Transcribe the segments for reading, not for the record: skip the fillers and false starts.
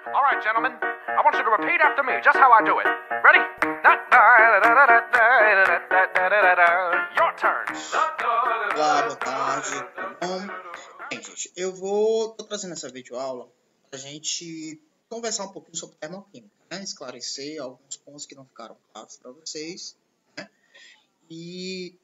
All right, gentlemen. I want you to repeat after me, just how I do it. Ready? Your turn. Olá, boa tarde, tudo bom? Bem, gente, tô trazendo essa videoaula para a gente conversar um pouquinho sobre termoquímica, né? Esclarecer alguns pontos que não ficaram claros para vocês, né? E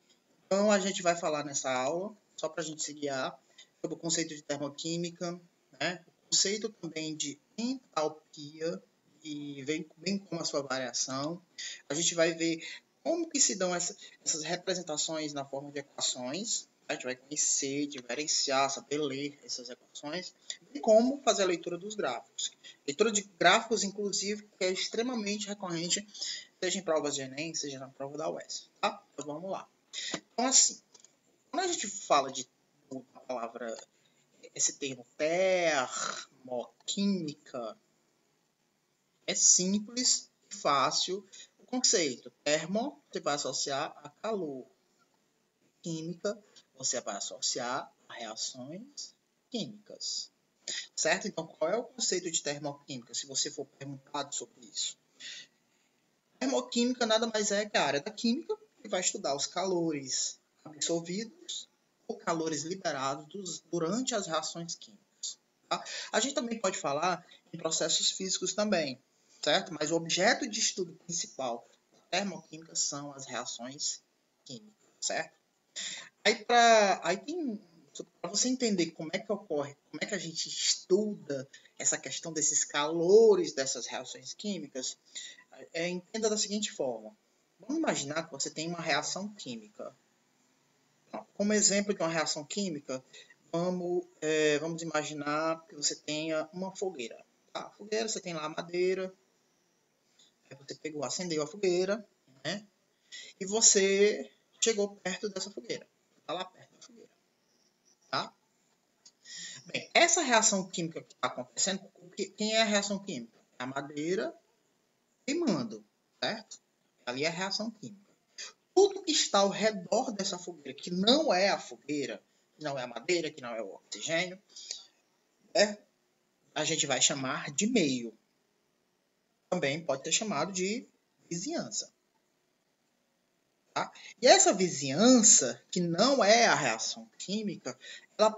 então a gente vai falar nessa aula, só para a gente se guiar, sobre o conceito de termoquímica, né? O conceito também de entalpia e bem como a sua variação. A gente vai ver como que se dão essas representações na forma de equações. A gente vai conhecer, diferenciar, saber ler essas equações e como fazer a leitura dos gráficos. Leitura de gráficos, inclusive, que é extremamente recorrente, seja em provas de Enem, seja na prova da UES. Tá? Então vamos lá. Então, assim, quando a gente fala a palavra, esse termo termoquímica, é simples e fácil o conceito. Termo, você vai associar a calor. Química, você vai associar a reações químicas. Certo? Então, qual é o conceito de termoquímica, se você for perguntado sobre isso? Termoquímica nada mais é que a área da química que vai estudar os calores absorvidos ou calores liberados durante as reações químicas. Tá? A gente também pode falar em processos físicos também, certo? Mas o objeto de estudo principal da termoquímica são as reações químicas, certo? Para você entender como é que ocorre, como é que a gente estuda essa questão desses calores dessas reações químicas, entenda da seguinte forma. Vamos imaginar que você tem uma reação química. Como exemplo de uma reação química, vamos imaginar que você tenha uma fogueira. Tá? A fogueira, você tem lá a madeira, aí você pegou, acendeu a fogueira, né? E você chegou perto dessa fogueira. Está lá perto da fogueira. Tá? Bem, essa reação química que está acontecendo, quem é a reação química? É a madeira queimando, certo? Ali é a reação química. Tudo que está ao redor dessa fogueira, que não é a fogueira, que não é a madeira, que não é o oxigênio, a gente vai chamar de meio. Também pode ser chamado de vizinhança. Tá? E essa vizinhança, que não é a reação química, ela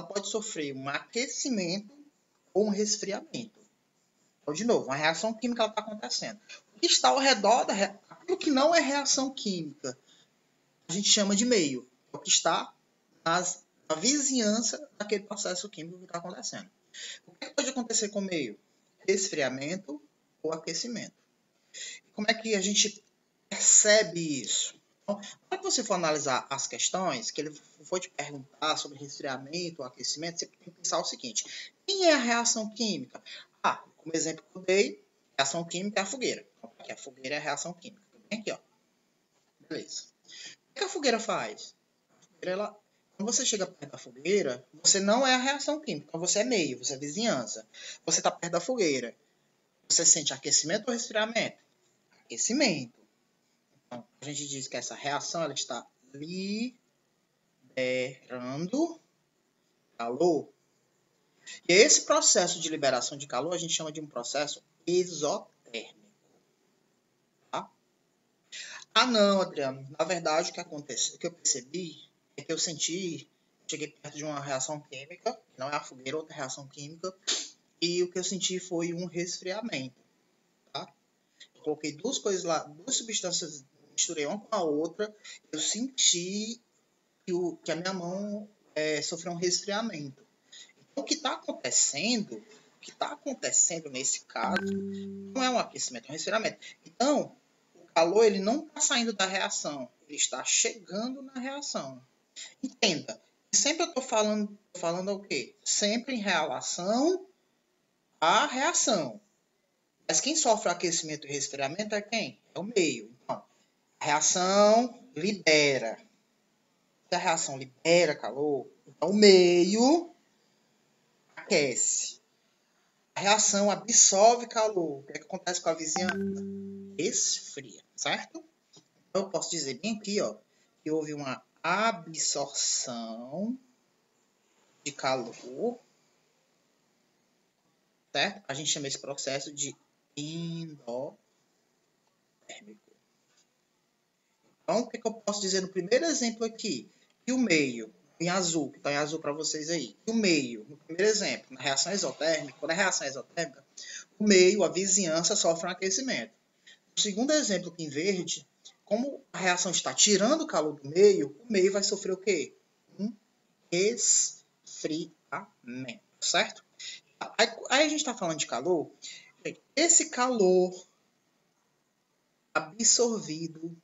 pode sofrer um aquecimento ou um resfriamento. Então, de novo, uma reação química está acontecendo. O que está ao redor aquilo que não é reação química, a gente chama de meio. É o que está na vizinhança daquele processo químico que está acontecendo. O que pode acontecer com o meio? Resfriamento ou aquecimento. Como é que a gente percebe isso? Então, quando você for analisar as questões, que ele for te perguntar sobre resfriamento ou aquecimento, você tem que pensar o seguinte: quem é a reação química? Como exemplo que eu dei, a reação química é a fogueira. Então, aqui a fogueira é a reação química. Vem aqui, ó. Beleza. O que a fogueira faz? A fogueira, quando você chega perto da fogueira, você não é a reação química. Então, você é meio, você é vizinhança. Você está perto da fogueira. Você sente aquecimento ou resfriamento? Aquecimento. Então, a gente diz que essa reação ela está liberando calor. E esse processo de liberação de calor a gente chama de um processo exotérmico. Tá? Não, Adriano. Na verdade, o que acontece, o que eu percebi é que cheguei perto de uma reação química, não é a fogueira, outra reação química, e o que eu senti foi um resfriamento. Tá? Eu coloquei duas coisas lá, duas substâncias, misturei uma com a outra, eu senti que a minha mão sofreu um resfriamento. Então, o que está acontecendo nesse caso não é um aquecimento, é um resfriamento. Então, o calor ele não está saindo da reação, ele está chegando na reação. Entenda, sempre eu estou falando o quê? Sempre em relação à reação. Mas quem sofre aquecimento e resfriamento é quem? É o meio. Então, a reação libera. Se a reação libera calor, então o meio aquece. A reação absorve calor. O que é que acontece com a vizinhança? Esfria, certo? Então, eu posso dizer bem aqui, ó, que houve uma absorção de calor certo? A gente chama esse processo de endotérmico. Então, o que eu posso dizer no primeiro exemplo aqui? Que o meio, em azul, que está em azul para vocês aí, que o meio, no primeiro exemplo, na reação exotérmica, quando é reação exotérmica, o meio, a vizinhança, sofre um aquecimento. No segundo exemplo, aqui em verde, como a reação está tirando o calor do meio, o meio vai sofrer o quê? Um esfriamento, certo? Aí a gente está falando de calor. Esse calor absorvido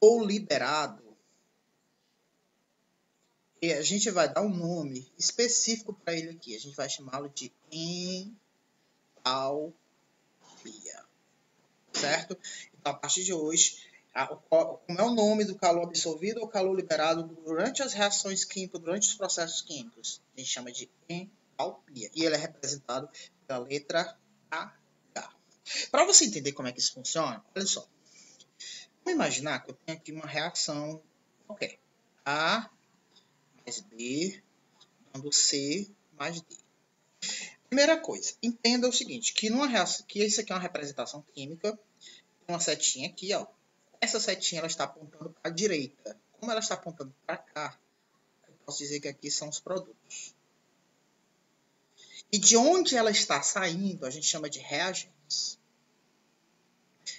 ou liberado, e a gente vai dar um nome específico para ele aqui. A gente vai chamá-lo de entalpia, certo? Então, a partir de hoje, como é o nome do calor absorvido ou calor liberado durante as reações químicas, durante os processos químicos? A gente chama de entalpia. E ele é representado pela letra H. Para você entender como é que isso funciona, olha só. Vamos imaginar que eu tenho aqui uma reação qualquer. A mais B, dando C mais D. Primeira coisa, entenda o seguinte, que numa reação, que isso aqui é uma representação química, uma setinha aqui, ó. Essa setinha ela está apontando para a direita. Como ela está apontando para cá, eu posso dizer que aqui são os produtos. E de onde ela está saindo, a gente chama de reagentes.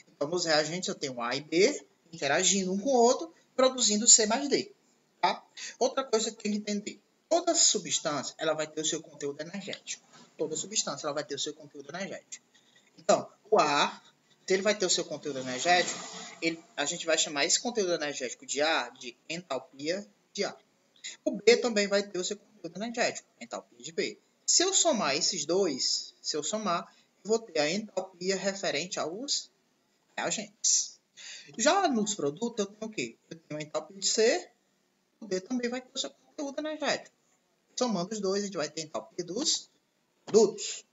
Então, nos reagentes eu tenho A e B interagindo um com o outro, produzindo C mais D. Tá? Outra coisa que tem que entender. Toda substância ela vai ter o seu conteúdo energético. Toda substância ela vai ter o seu conteúdo energético. Então, o A, se ele vai ter o seu conteúdo energético, a gente vai chamar esse conteúdo energético de A de entalpia de A. O B também vai ter o seu conteúdo energético, entalpia de B. Se eu somar esses dois, eu vou ter a entalpia referente aos reagentes. Já nos produtos, eu tenho o quê? Eu tenho a entalpia de C, o D também vai ter o seu conteúdo energético. Somando os dois, a gente vai ter a entalpia dos produtos.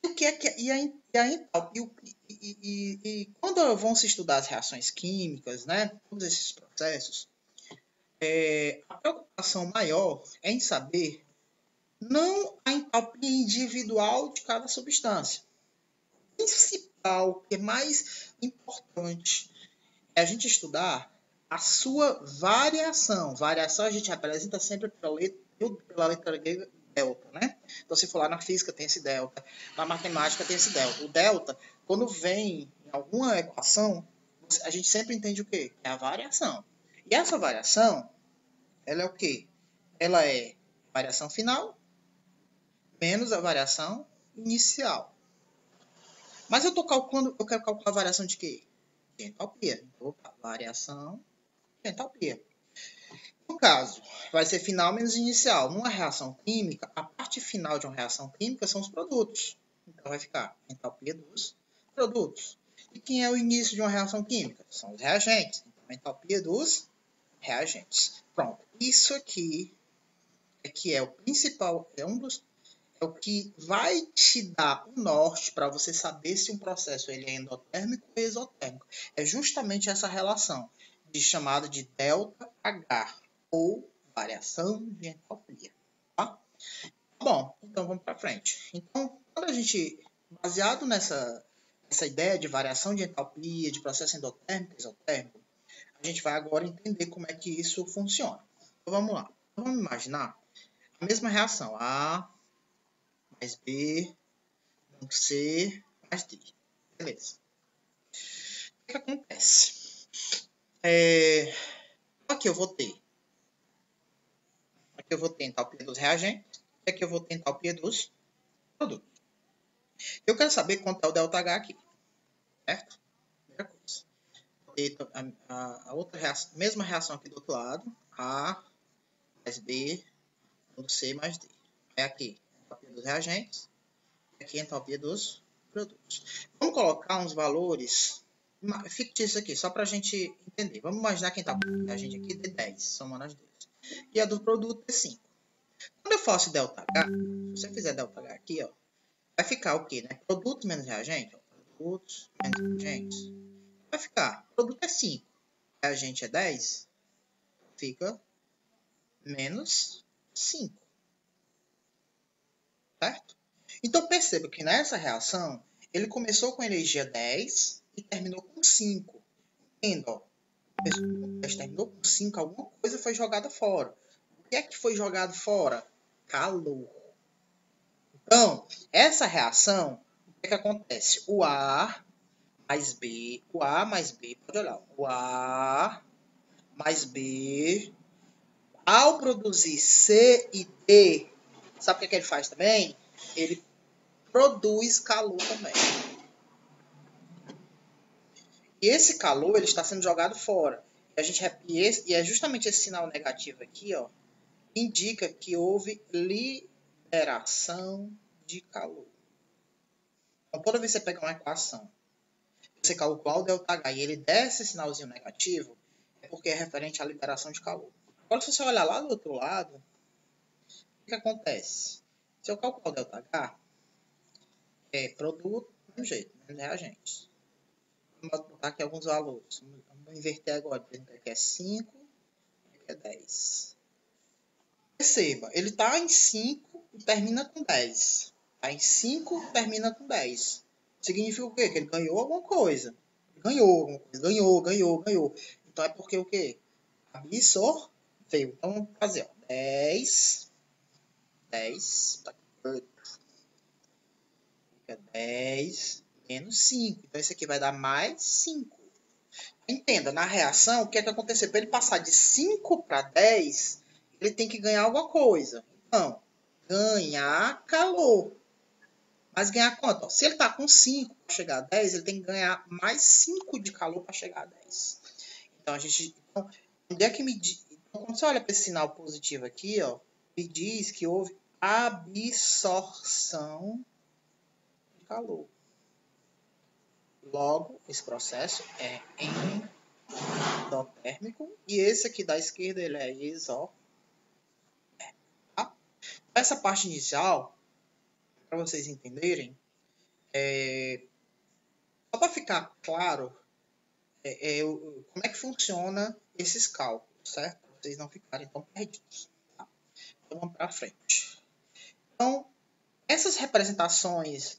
O que é que e a entalpia? E quando vão se estudar as reações químicas, né, todos esses processos, a preocupação maior é em saber não a entalpia individual de cada substância. O principal, que é mais importante, é a gente estudar a sua variação. Variação a gente representa sempre pela letra grega delta, né? Então, se for lá na física, tem esse delta. Na matemática, tem esse delta. O delta, quando vem em alguma equação, a gente sempre entende o quê? É a variação. E essa variação, ela é o quê? Ela é variação final menos a variação inicial. Mas eu quero calcular a variação de quê? De entalpia. Opa, variação de entalpia. No caso, vai ser final menos inicial. Numa reação química, a parte final de uma reação química são os produtos. Então, vai ficar a entalpia dos produtos. E quem é o início de uma reação química? São os reagentes. Então, a entalpia dos reagentes. Pronto. Isso aqui é que é o principal, é o que vai te dar o norte para você saber se um processo ele é endotérmico ou exotérmico. É justamente essa relação chamada de ΔH, ou variação de entalpia. Tá? Bom, então vamos para frente. Então, quando a gente, baseado nessa ideia de variação de entalpia, de processo endotérmico e exotérmico, a gente vai agora entender como é que isso funciona. Então vamos lá. Vamos imaginar a mesma reação. A mais B, C mais D. Beleza. O que acontece? Aqui eu vou ter entalpia dos reagentes. E aqui eu vou ter entalpia dos produtos. Eu quero saber quanto é o ΔH aqui. Certo? Primeira coisa. A outra reação, mesma reação aqui do outro lado. A mais B, C mais D. É aqui a entalpia dos reagentes. E aqui a entalpia dos produtos. Vamos colocar uns valores fictícios aqui, só para a gente entender. Vamos imaginar que a entalpia do reagente aqui é 10, somando as duas. E a do produto é 5. Quando eu faço ΔH, se você fizer ΔH aqui, ó, vai ficar o quê? Né? Produto menos reagente. Ó, produtos menos reagentes. Vai ficar, produto é 5, reagente é 10, fica menos 5. Certo? Então perceba que nessa reação, ele começou com energia 10 e terminou com 5. Entenda, ó. Terminou com 5, alguma coisa foi jogada fora. O que é que foi jogado fora? Calor. Então, essa reação, o que é que acontece? O A mais B, pode olhar, o A mais B, ao produzir C e D, sabe o que ele faz também? Ele produz calor também. E esse calor ele está sendo jogado fora. E é justamente esse sinal negativo aqui, ó, que indica que houve liberação de calor. Então, toda vez que você pegar uma equação, você calcular o ΔH e ele desce esse sinalzinho negativo, é porque é referente à liberação de calor. Agora, se você olhar lá do outro lado, o que acontece? Se eu calcular o ΔH, é produto, do mesmo jeito, menos reagentes. Vamos botar aqui alguns valores. Vamos inverter agora. Aqui é 5, aqui é 10. Perceba, ele está em 5 e termina com 10. Está em 5 e termina com 10. Significa o quê? Que ele ganhou alguma coisa. Ganhou. Então é porque o quê? Absorveu. Então vamos fazer, ó. 10. Tá aqui. Fica 10 menos 5. Então isso aqui vai dar mais 5. Entenda, na reação, o que é que aconteceu? Para ele passar de 5 para 10, ele tem que ganhar alguma coisa. Então, ganhar calor. Mas ganhar quanto? Ó, se ele está com 5 para chegar a 10, ele tem que ganhar mais 5 de calor para chegar a 10. Então, onde é que então, quando você olha para esse sinal positivo aqui, ó, me diz que houve absorção de calor. Logo, esse processo é endotérmico. E esse aqui da esquerda, ele é isotérmico. Tá? Essa parte inicial, para vocês entenderem, só para ficar claro como é que funciona esses cálculos, certo? Para vocês não ficarem tão perdidos. Tá? Então, vamos para frente. Então, essas representações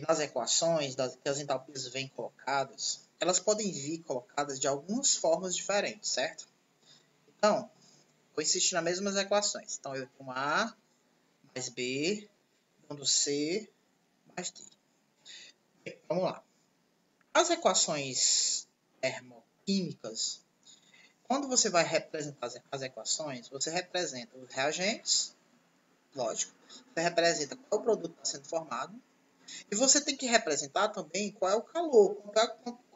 nas equações que as entalpias vêm colocadas, elas podem vir colocadas de algumas formas diferentes, certo? Então, vou insistir nas mesmas equações. Então, eu tenho A mais B, dando C mais D. Bem, vamos lá. As equações termoquímicas, quando você vai representar as equações, você representa os reagentes, lógico. Você representa qual é o produto que está sendo formado. E você tem que representar também qual é o calor,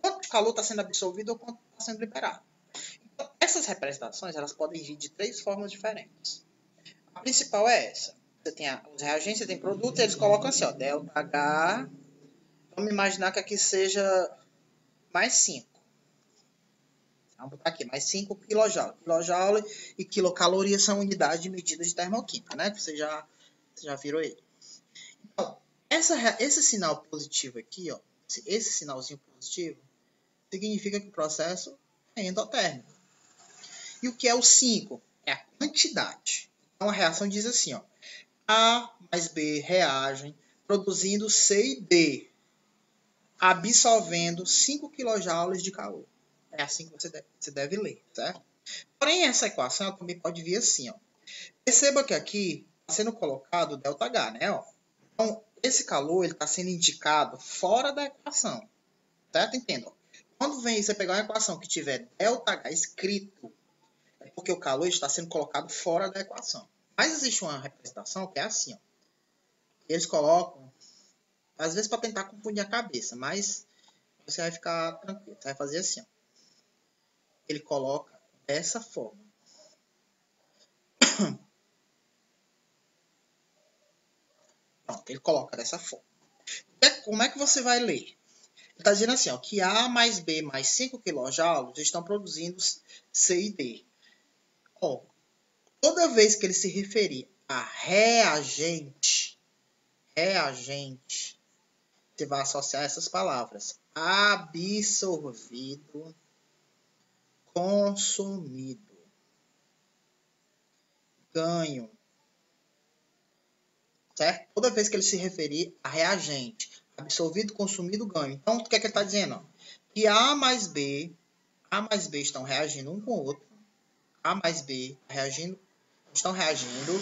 quanto calor está sendo absorvido ou quanto está sendo liberado. Então, essas representações elas podem vir de 3 formas diferentes. A principal é essa. Você tem os reagentes, você tem produtos, eles colocam assim, ó, ΔH. Vamos imaginar que aqui seja mais 5. Vamos botar aqui, mais 5 kJ. Kilojoule e quilocaloria são unidades de medida de termoquímica, né? Que você já virou ele. Então, esse sinal positivo aqui, ó, esse sinalzinho positivo, significa que o processo é endotérmico. E o que é o 5? É a quantidade. Então, a reação diz assim, ó, A mais B reagem produzindo C e D, absorvendo 5 kJ de calor. É assim que você deve ler, certo? Porém, essa equação também pode vir assim, ó. Perceba que aqui está sendo colocado o ΔH, né? Ó. Então, esse calor está sendo indicado fora da equação, certo? Entenda. Quando vem você pegar uma equação que tiver ΔH escrito, é porque o calor está sendo colocado fora da equação. Mas existe uma representação que é assim, ó. Eles colocam, às vezes para tentar confundir a cabeça, mas você vai ficar tranquilo. Você vai fazer assim, ó. Ele coloca dessa forma. Pronto, ele coloca dessa forma. Como é que você vai ler? Ele está dizendo assim, ó, que A mais B mais 5 kJ estão produzindo C e D. Ó, toda vez que ele se referir a reagente, você vai associar essas palavras. Absorvido, consumido, ganho, certo? Toda vez que ele se referir a reagente, absorvido, consumido, ganho. Então, o que é que ele está dizendo? Ó? Que A mais B estão reagindo um com o outro. A mais B estão reagindo,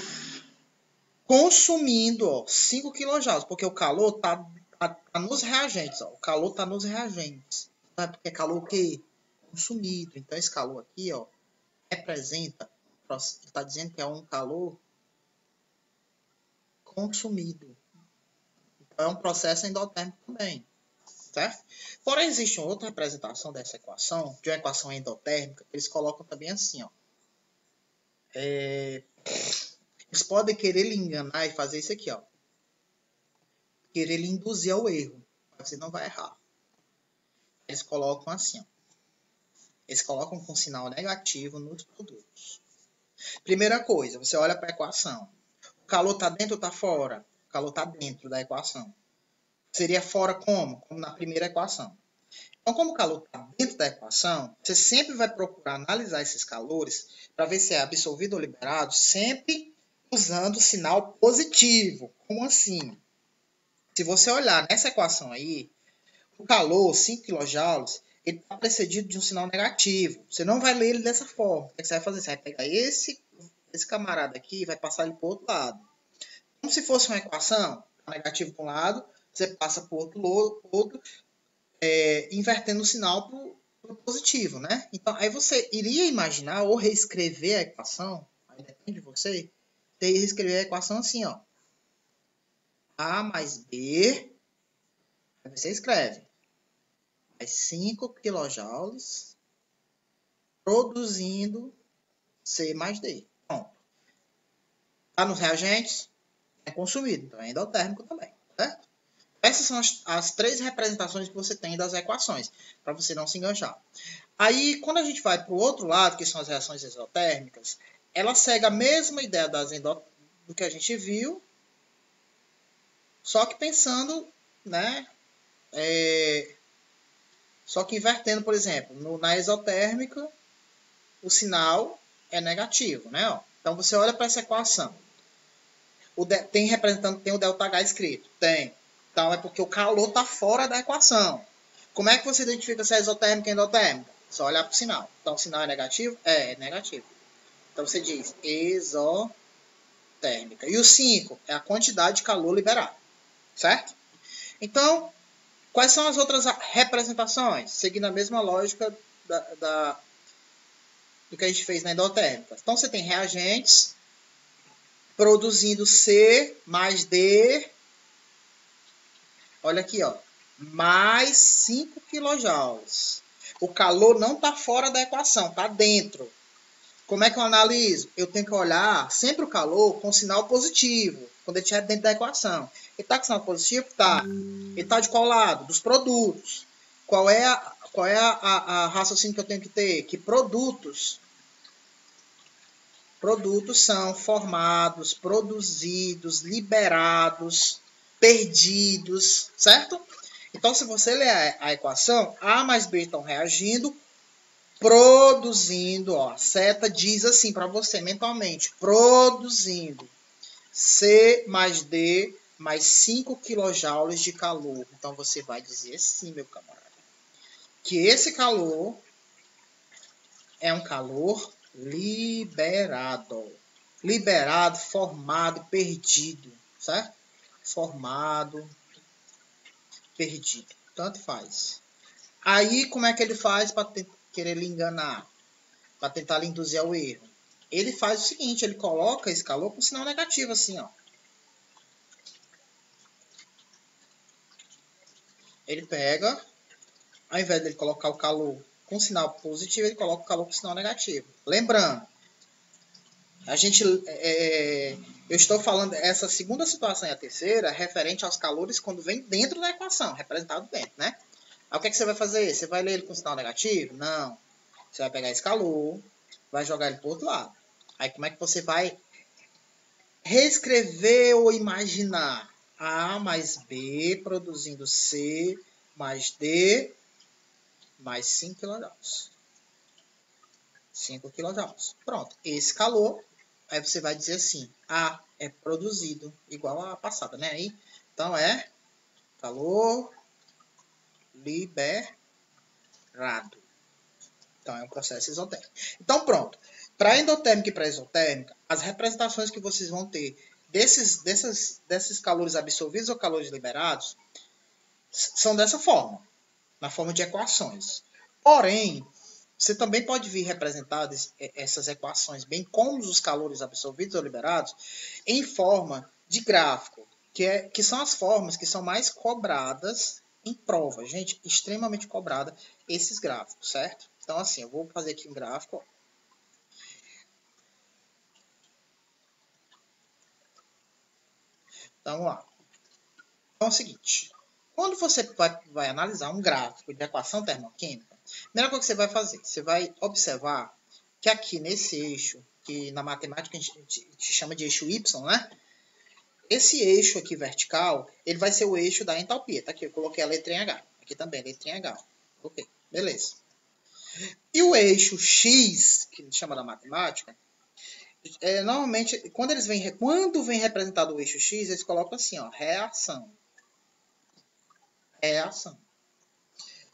consumindo, ó, 5 kJ, porque o calor está nos reagentes. Ó, o calor está nos reagentes. Sabe? Porque é calor o quê? Consumido. Então, esse calor aqui, ó, representa, está dizendo que é um calor consumido. Então, é um processo endotérmico também. Certo? Porém, existe uma outra representação dessa equação, de uma equação endotérmica, que eles colocam também assim, ó. Eles podem querer lhe enganar e fazer isso aqui, ó. Querer lhe induzir ao erro. Mas você não vai errar. Eles colocam assim, ó. Eles colocam com sinal negativo nos produtos. Primeira coisa, você olha para a equação. O calor está dentro ou está fora? O calor está dentro da equação. Seria fora como? Como na primeira equação. Então, como o calor está dentro da equação, você sempre vai procurar analisar esses calores para ver se é absorvido ou liberado, sempre usando o sinal positivo. Como assim? Se você olhar nessa equação aí, o calor, 5 kJ, ele está precedido de um sinal negativo. Você não vai ler ele dessa forma. O que você vai fazer? Você vai pegar esse camarada aqui e vai passar ele para o outro lado. Como se fosse uma equação, negativo para um lado, você passa para o outro, invertendo o sinal para o positivo, né? Então, aí você iria imaginar ou reescrever a equação, aí depende de você, você iria reescrever a equação assim, ó. A mais B, aí você escreve, mais 5 kJ produzindo C mais D. Bom, está nos reagentes, é consumido, então é endotérmico também, certo? Essas são as três representações que você tem das equações, para você não se enganchar. Aí, quando a gente vai para o outro lado, que são as reações exotérmicas, ela segue a mesma ideia do que a gente viu, só que pensando, né? Só que invertendo, por exemplo, na exotérmica, o sinal é negativo, né? Ó. Então, você olha para essa equação. Tem o ΔH escrito? Tem. Então, é porque o calor está fora da equação. Como é que você identifica se é exotérmica ou endotérmica? Só olhar para o sinal. Então, o sinal é negativo? É negativo. Então, você diz exotérmica. E o 5 é a quantidade de calor liberado. Certo? Então, quais são as outras representações? Seguindo a mesma lógica do que a gente fez na endotérmica. Então, você tem reagentes produzindo C mais D. Olha aqui, ó. Mais 5 kJ. O calor não está fora da equação, está dentro. Como é que eu analiso? Eu tenho que olhar sempre o calor com sinal positivo, quando ele estiver dentro da equação. Ele está com sinal positivo? Tá. Ele está de qual lado? Dos produtos. Qual é a raciocínio que eu tenho que ter? Que produtos são formados, produzidos, liberados, perdidos, certo? Então, se você ler a equação, A mais B estão reagindo, produzindo, ó, a seta diz assim para você mentalmente, produzindo C mais D mais 5 kJ de calor. Então, você vai dizer assim, meu camarada, que esse calor é um calor liberado. Liberado, formado, perdido, certo? Formado, perdido. Tanto faz. Aí, como é que ele faz para querer lhe enganar? Para tentar lhe induzir ao erro? Ele faz o seguinte, ele coloca esse calor com sinal negativo, assim, ó. Ele pega, ao invés de ele colocar o calor com sinal positivo, ele coloca o calor com sinal negativo. Lembrando, eu estou falando essa segunda situação e a terceira referente aos calores quando vem dentro da equação, representado dentro, né? Aí o que você vai fazer? Você vai ler ele com sinal negativo? Não. Você vai pegar esse calor, vai jogar ele para o outro lado. Aí como é que você vai reescrever ou imaginar A mais B produzindo C mais D mais 5 kJ. 5 kJ. Pronto. Esse calor, aí você vai dizer assim, A é produzido, igual a passada, né? Aí, então é calor liberado. Então é um processo isotérmico. Então pronto. Para endotérmica e para exotérmica, as representações que vocês vão ter desses calores absorvidos ou calores liberados são dessa forma, na forma de equações. Porém, você também pode vir representadas essas equações, bem como os calores absorvidos ou liberados, em forma de gráfico, que são as formas que são mais cobradas em prova. Gente, extremamente cobrada esses gráficos, certo? Então, assim, eu vou fazer aqui um gráfico. Então, vamos lá. Então, é o seguinte. Quando você vai analisar um gráfico de equação termoquímica, a primeira coisa que você vai fazer, você vai observar que aqui nesse eixo, que na matemática a gente chama de eixo Y, né? Esse eixo aqui vertical, ele vai ser o eixo da entalpia. Tá aqui, eu coloquei a letrinha H. Aqui também, letrinha H. Ok, beleza. E o eixo X, que chama da matemática, normalmente, quando vem representado o eixo X, eles colocam assim, ó, reação. Reação.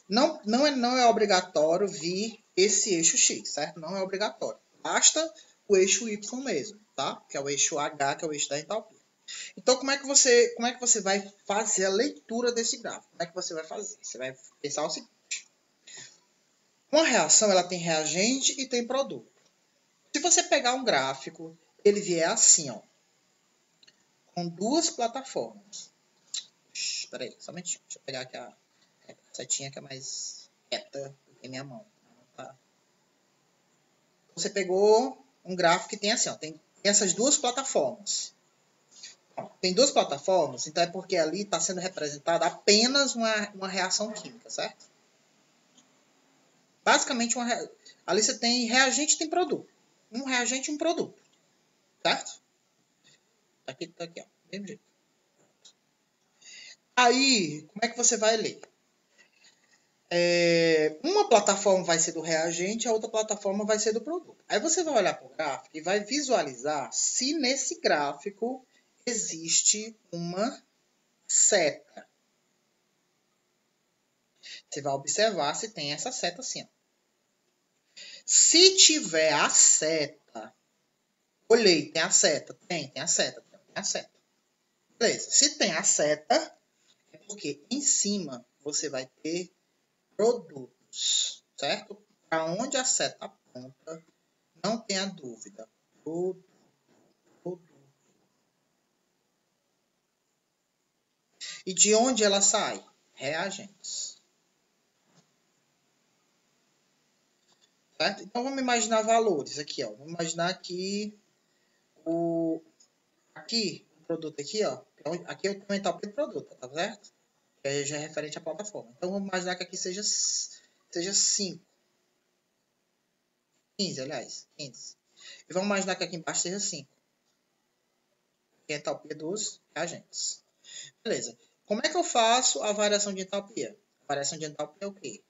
Não é obrigatório vir esse eixo X, certo? Não é obrigatório. Basta o eixo Y mesmo, tá? Que é o eixo H, que é o eixo da entalpia. Então, como é que você vai fazer a leitura desse gráfico? Como é que você vai fazer? Você vai pensar o seguinte. Uma reação, ela tem reagente e tem produto. Se você pegar um gráfico, ele vier assim, ó, com duas plataformas. Espera aí, só um momentinho. Deixa eu pegar aqui a setinha que é mais reta do que minha mão. Tá? Você pegou um gráfico que tem assim, ó, tem essas duas plataformas. Tem duas plataformas, então é porque ali está sendo representada apenas uma reação química, certo? Basicamente, ali você tem reagente e tem produto. Um reagente e um produto, certo? Tá aqui, ó, do mesmo jeito. Aí, como é que você vai ler? Uma plataforma vai ser do reagente, a outra plataforma vai ser do produto. Aí você vai olhar para o gráfico e vai visualizar se nesse gráfico existe uma seta. Você vai observar se tem essa seta assim. Ó. Se tiver a seta, olhei, tem a seta? Tem a seta. Tem a seta. Beleza. Se tem a seta, é porque em cima você vai ter produtos, certo? Para onde a seta aponta, não tenha dúvida. Produto. E de onde ela sai? Reagentes. Certo? Então vamos imaginar valores aqui, ó. Vamos imaginar aqui o produto aqui, ó. Aqui eu tenho a entalpia do produto, tá certo? Que já é referente à plataforma. Então vamos imaginar que aqui seja 5. 15, aliás. 15. E vamos imaginar que aqui embaixo seja 5. Que é a entalpia dos reagentes. Beleza. Como é que eu faço a variação de entalpia? A variação de entalpia é o quê?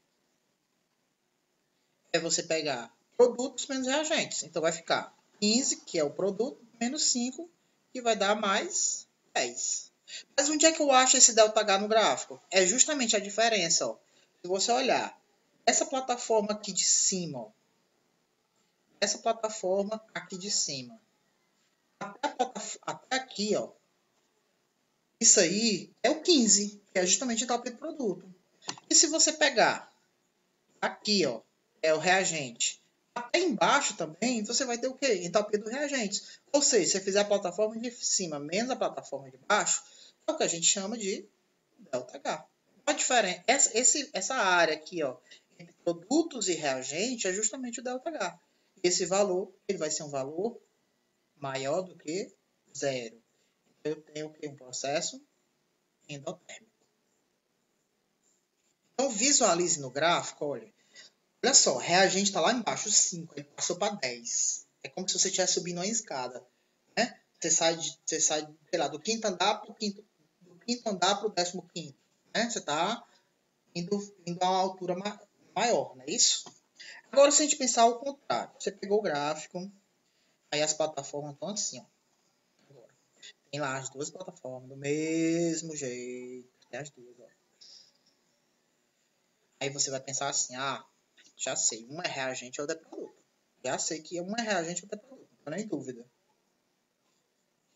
É você pegar produtos menos reagentes. Então vai ficar 15, que é o produto, menos 5, que vai dar mais 10. Mas onde é que eu acho esse ΔH no gráfico? É justamente a diferença. Ó. Se você olhar essa plataforma aqui de cima, ó, essa plataforma aqui de cima, até aqui, ó, isso aí é o 15, que é justamente a entalpia do produto. E se você pegar aqui, ó, é o reagente, até embaixo também, você vai ter o quê? Entalpia do reagente. Ou seja, se você fizer a plataforma de cima menos a plataforma de baixo, é o que a gente chama de ΔH. A diferença, essa área aqui, ó, entre produtos e reagentes, é justamente o ΔH. Esse valor, ele vai ser um valor maior do que 0. Eu tenho o quê? Um processo endotérmico. Então, visualize no gráfico, olha. Olha só, reagente está lá embaixo, 5, ele passou para 10. É como se você estivesse subindo uma escada. Né? Você sai, sei lá, do quinto andar para o andar para o 15º. Né? Você está indo a uma altura maior, não é isso? Agora, se a gente pensar ao contrário, você pegou o gráfico, aí as plataformas estão assim, ó. Agora. Tem lá as duas plataformas, do mesmo jeito. Tem as duas, ó. Aí você vai pensar assim, já sei, um é reagente e outro é produto. Já sei que um é reagente e outro é produto, não tô nem dúvida.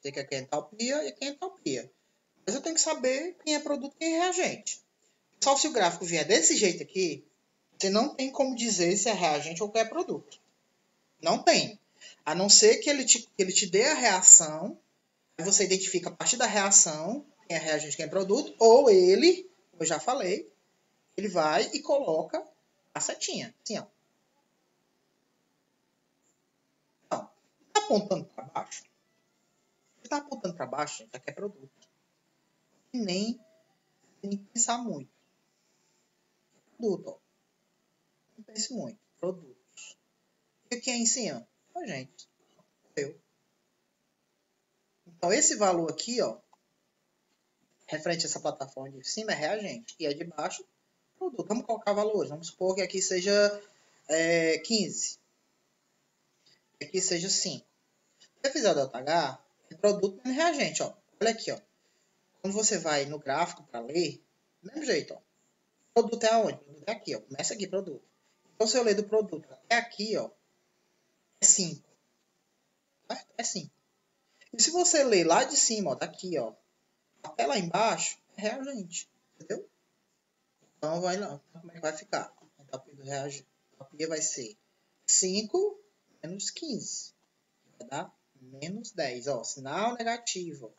Sei que aqui é entalpia e aqui é entalpia. Mas eu tenho que saber quem é produto e quem é reagente. Só se o gráfico vier desse jeito aqui, você não tem como dizer se é reagente ou que é produto. Não tem. A não ser que ele te dê a reação, aí você identifica a partir da reação quem é reagente e quem é produto, ou ele, como eu já falei, ele vai e coloca a setinha. Assim, ó. Não. Está apontando para baixo? Se está apontando para baixo, gente, aqui é produto. E nem tem que pensar muito. Produto, ó. Não pense muito. Produtos. E o que é em cima? A gente. Eu. Então, esse valor aqui, ó, referente a essa plataforma de cima, é reagente. E a de baixo, produto. Vamos colocar valores. Vamos supor que aqui seja 15. Aqui seja 5. Se você fizer o ΔH, é produto menos reagente, ó. Olha aqui, ó. Quando você vai no gráfico para ler, do mesmo jeito, ó. Produto é aonde? Produto é aqui, ó. Começa aqui, produto. Então, se eu ler do produto até aqui, ó, é 5. Certo? É 5. E se você ler lá de cima, ó, daqui, ó, até lá embaixo, é reagente. Entendeu? Então, vai lá. Como é que vai ficar? A entropia do reagente. A entropia vai ser 5 menos 15. Vai dar menos 10. Ó, sinal negativo.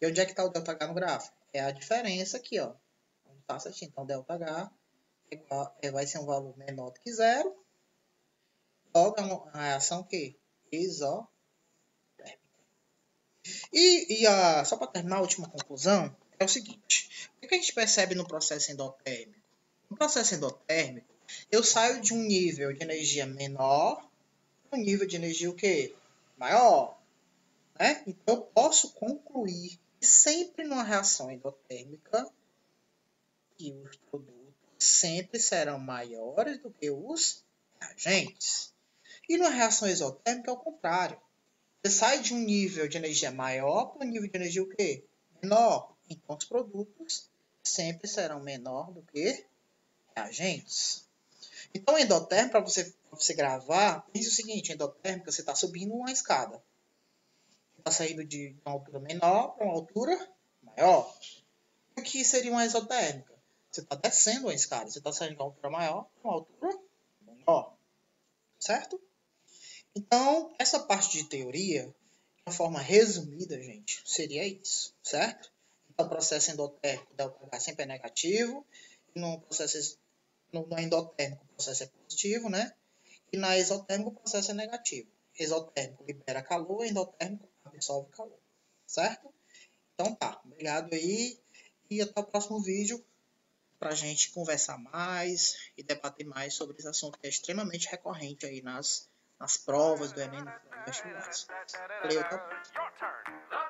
E onde é que está o ΔH no gráfico? É a diferença aqui, ó. Onde está certinho. Então, ΔH vai ser um valor menor do que zero. Logo, é uma reação que isotérmica. Só para terminar, a última conclusão é o seguinte. O que a gente percebe no processo endotérmico? No processo endotérmico, eu saio de um nível de energia menor para um nível de energia o quê? Maior. Né? Então, eu posso concluir que sempre numa reação endotérmica, que os produtos sempre serão maiores do que os reagentes. E numa reação exotérmica é o contrário. Você sai de um nível de energia maior para um nível de energia o quê? Menor. Então, os produtos sempre serão menor do que reagentes. Então, endotérmico, para você gravar, diz o seguinte, endotérmica, você está subindo uma escada. Está saindo de uma altura menor para uma altura maior. O que seria uma exotérmica? Você está descendo uma escada. Você está saindo de uma altura maior para uma altura menor. Certo? Então, essa parte de teoria, de uma forma resumida, gente, seria isso. Certo? Então, o processo endotérmico, o ΔH sempre é negativo. E no endotérmico, o processo é positivo, né? E na exotérmica, o processo é negativo. Exotérmico libera calor, endotérmico absorve calor. Certo? Então tá, obrigado aí e até o próximo vídeo para a gente conversar mais e debater mais sobre esse assunto que é extremamente recorrente aí nas provas do Enem e vestibulares. Valeu, até a próxima.